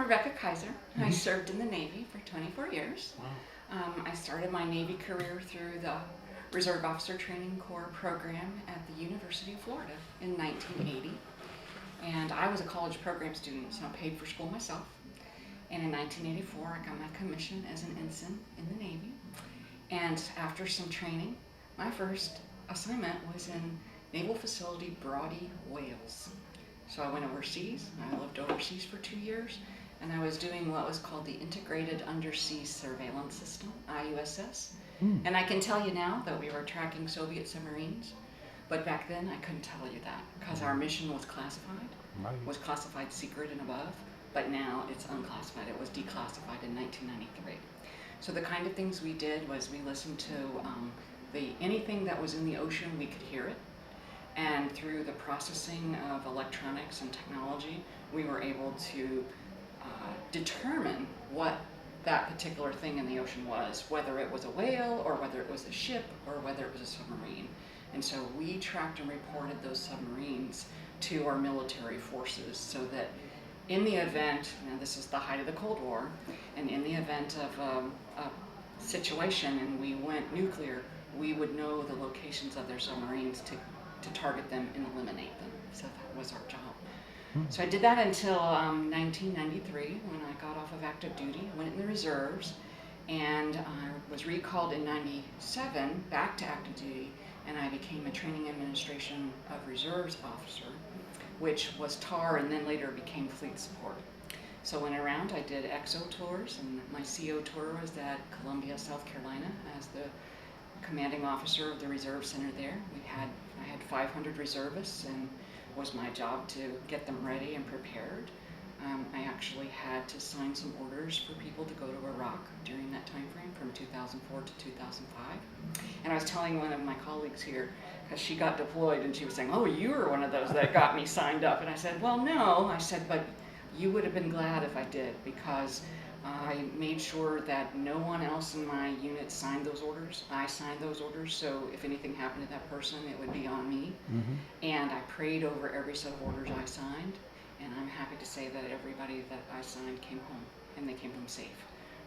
Rebecca Kaiser. I served in the Navy for 24 years. Wow. I started my Navy career through the Reserve Officer Training Corps program at the University of Florida in 1980. And I was a college program student, so I paid for school myself. And in 1984, I got my commission as an ensign in the Navy. And after some training, my first assignment was in Naval Facility Broughty, Wales. So I went overseas. I lived overseas for 2 years, and I was doing what was called the Integrated Undersea Surveillance System, IUSS. And I can tell you now that we were tracking Soviet submarines, but back then I couldn't tell you that because our mission was classified secret and above, but now it's unclassified. It was declassified in 1993. So the kind of things we did was we listened to anything that was in the ocean, we could hear it. And through the processing of electronics and technology, we were able to determine what that particular thing in the ocean was, whether it was a whale or whether it was a ship or whether it was a submarine. And so we tracked and reported those submarines to our military forces so that in the event, now this is the height of the Cold War, and in the event of a situation and we went nuclear, we would know the locations of their submarines to target them and eliminate them. So that was our job. So I did that until 1993 when I got off of active duty, went in the reserves, and I was recalled in 97 back to active duty, and I became a training administration of reserves officer, which was TAR and then later became fleet support. So I went around, I did XO tours, and my CO tour was at Columbia, South Carolina as the commanding officer of the reserve center there. I had 500 reservists, and it was my job to get them ready and prepared. I actually had to sign some orders for people to go to Iraq during that time frame from 2004 to 2005. And I was telling one of my colleagues here, because she got deployed and she was saying, oh, you were one of those that got me signed up. And I said, well, no. I said, but you would have been glad if I did, because I made sure that no one else in my unit signed those orders. I signed those orders, so if anything happened to that person, it would be on me. And I prayed over every set of orders I signed, and I'm happy to say that everybody that I signed came home, and they came home safe.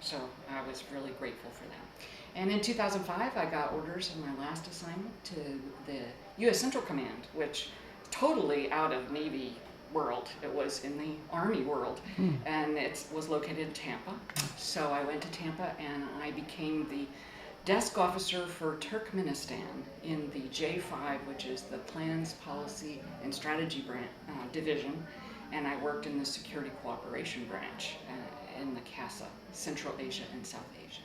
So I was really grateful for that. And in 2005, I got orders in my last assignment to the U.S. Central Command, which is totally out of Navy world. It was in the Army world, and it was located in Tampa. So I went to Tampa and I became the desk officer for Turkmenistan in the J5, which is the Plans, Policy, and Strategy division, and I worked in the Security Cooperation branch in the CASA, Central Asia and South Asia.